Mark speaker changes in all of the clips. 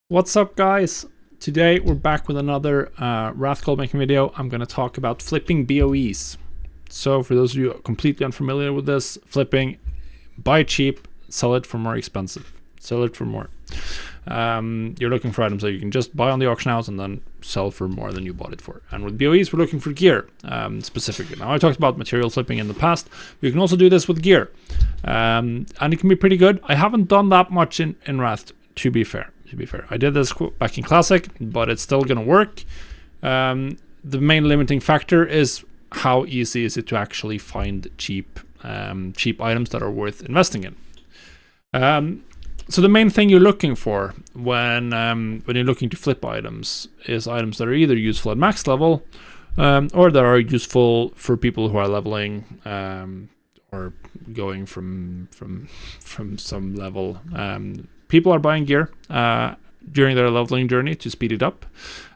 Speaker 1: What's up, guys? Today we're back with another Wrath goldmaking video. I'm going to talk about flipping BoEs. So for those of you completely unfamiliar with this, flipping, buy cheap, sell it for more expensive, sell it for more. You're looking for items that you can just buy on the auction house and then sell for more than you bought it for. And with BoEs, we're looking for gear specifically. Now, I talked about material flipping in the past. You can also do this with gear, and it can be pretty good. I haven't done that much in Wrath, to be fair. I did this back in Classic, but it's still going to work. The main limiting factor is how easy is it to actually find cheap items that are worth investing in. So the main thing you're looking for when you're looking to flip items is items that are either useful at max level or that are useful for people who are leveling or going from some level. People are buying gear during their leveling journey to speed it up,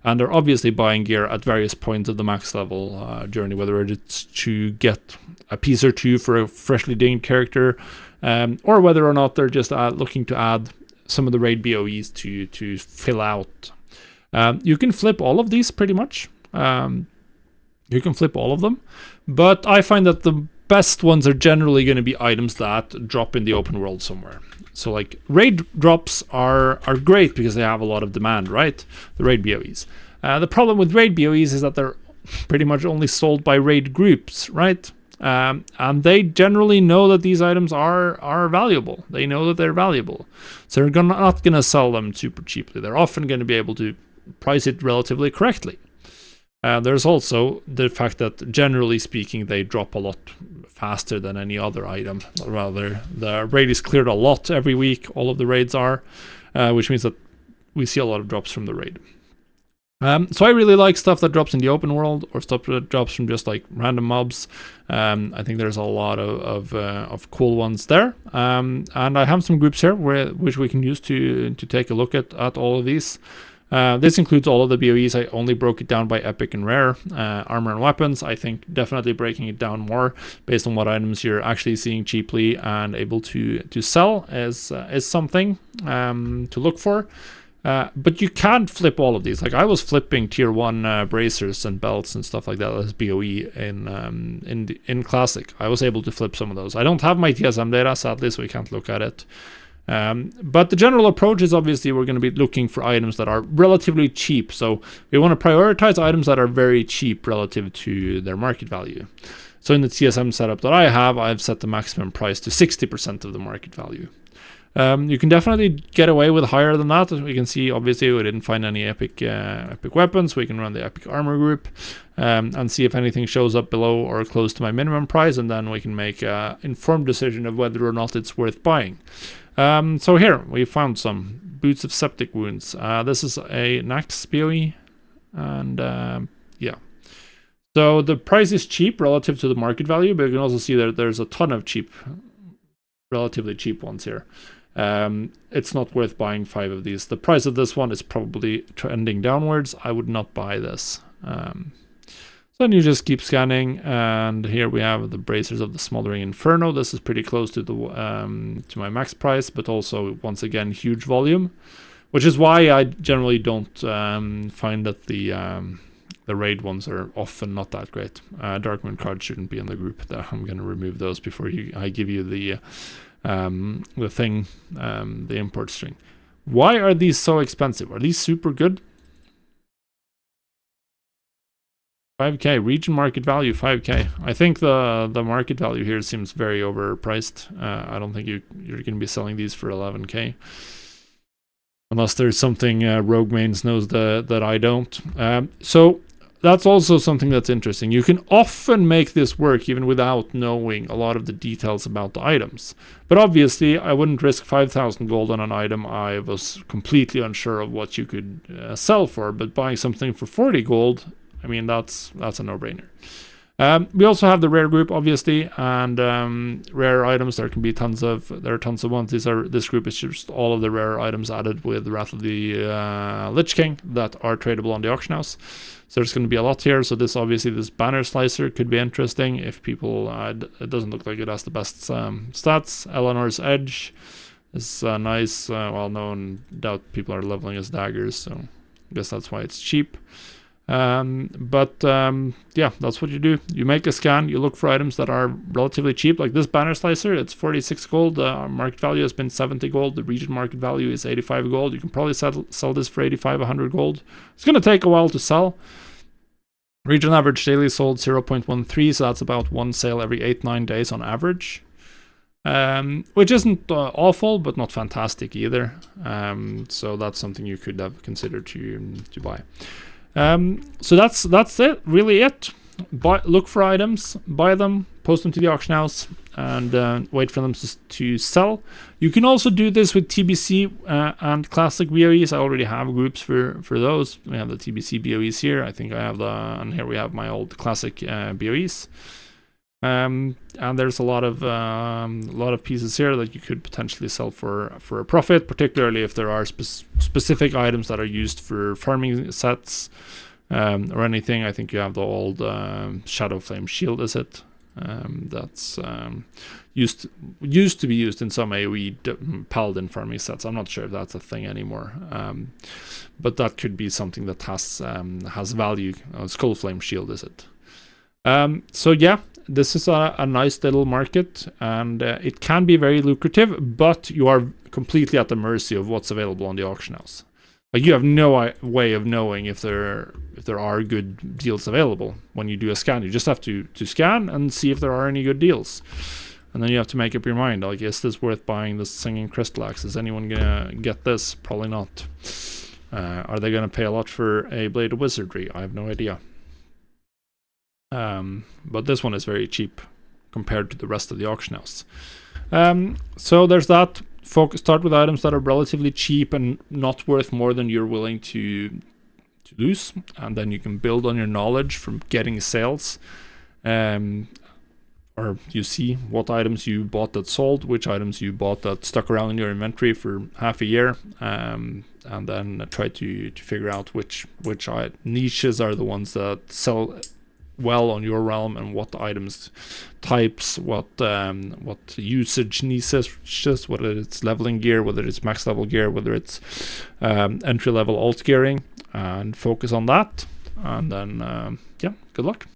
Speaker 1: and they're obviously buying gear at various points of the max level journey, whether it's to get a piece or two for a freshly dinged character, or whether or not they're just looking to add some of the raid BoEs to fill out. You can flip all of these pretty much. You can flip all of them, but I find that the best ones are generally going to be items that drop in the open world somewhere. So like raid drops are great because they have a lot of demand, right? The raid BoEs. The problem with raid BoEs is that they're pretty much only sold by raid groups, right? And they generally know that these items are valuable. They know that they're valuable. So they're not going to sell them super cheaply. They're often going to be able to price it relatively correctly. There's also the fact that, generally speaking, they drop a lot faster than any other item. Rather, the raid is cleared a lot every week. All of the raids are, which means that we see a lot of drops from the raid. So I really like stuff that drops in the open world or stuff that drops from just like random mobs. I think there's a lot of cool ones there. And I have some groups here which we can use to take a look at all of these. This includes all of the BoEs. I only broke it down by epic and rare, armor and weapons. I think definitely breaking it down more based on what items you're actually seeing cheaply and able to sell is something to look for. But you can't flip all of these. Like I was flipping tier 1 bracers and belts and stuff like that as BoE in Classic. I was able to flip some of those. I don't have my TSM data, sadly, so we can't look at it. But the general approach is obviously we're going to be looking for items that are relatively cheap. So we want to prioritize items that are very cheap relative to their market value. So in the TSM setup that I have, I've set the maximum price to 60% of the market value. You can definitely get away with higher than that. As we can see, obviously, we didn't find any epic weapons. We can run the epic armor group and see if anything shows up below or close to my minimum price, and then we can make an informed decision of whether or not it's worth buying. So here, we found some Boots of Septic Wounds. This is a Nax BoE, and yeah. So the price is cheap relative to the market value, but you can also see that there's a ton of relatively cheap ones here. It's not worth buying 5 of these. The price of this one is probably trending downwards. I would not buy this. Then you just keep scanning, and here we have the Bracers of the Smoldering Inferno. This is pretty close to the to my max price, but also once again huge volume, which is why I generally don't find that the raid ones are often not that great. Darkmoon cards shouldn't be in the group. I'm going to remove those before I give you the import string. Why are these so expensive? Are these super good? 5k region market value, 5k. I think the market value here seems very overpriced. I don't think you're going to be selling these for 11k, unless there's something Rogue Mains knows that I don't. So that's also something that's interesting. You can often make this work even without knowing a lot of the details about the items. But obviously, I wouldn't risk 5,000 gold on an item I was completely unsure of what you could sell for. But buying something for 40 gold, I mean, that's a no-brainer. We also have the rare group, obviously, and rare items. There are tons of ones. This group is just all of the rare items added with Wrath of the Lich King that are tradable on the auction house. So there's going to be a lot here. So this banner slicer could be interesting if people. It doesn't look like it has the best stats. Eleanor's Edge. is nice. Well, no one doubt people are leveling as daggers, so I guess that's why it's cheap. Yeah, that's what you do. You make a scan, you look for items that are relatively cheap, like this banner slicer. It's 46 gold. Market value has been 70 gold. The region market value is 85 gold. You can probably sell this for 85, 100 gold. It's going to take a while to sell. Region average daily sold 0.13, so that's about one sale every 8-9 days on average. Which isn't awful, but not fantastic either. So that's something you could have considered to buy. So that's it, really it. Look for items, buy them, post them to the auction house, and wait for them to sell. You can also do this with TBC and Classic BoEs. I already have groups for those. We have the TBC BoEs here. I think I have and here we have my old Classic BoEs. And there's a lot of pieces here that you could potentially sell for a profit, particularly if there are specific items that are used for farming sets or anything. I think you have the old Shadow Flame Shield, is it? That's used to be used in some AoE paladin farming sets. I'm not sure if that's a thing anymore, but that could be something that has value. Skull Flame Shield, is it? So yeah, this is a nice little market, and it can be very lucrative, but you are completely at the mercy of what's available on the auction house. Like, you have no way of knowing if there are good deals available when you do a scan. You just have to scan and see if there are any good deals, and then you have to make up your mind. Like, is this worth buying this Singing Crystal Axe? Is anyone gonna get this? Probably not. Are they gonna pay a lot for a Blade of Wizardry? I have no idea. But this one is very cheap compared to the rest of the auction house. So there's that. Start with items that are relatively cheap and not worth more than you're willing to lose, and then you can build on your knowledge from getting sales. Or you see what items you bought that sold, which items you bought that stuck around in your inventory for half a year, and then try to figure out which niches are the ones that sell well on your realm, and what items types, what usage niches, whether it's leveling gear, whether it's max level gear, whether it's entry level alt gearing, and focus on that. And then yeah, good luck.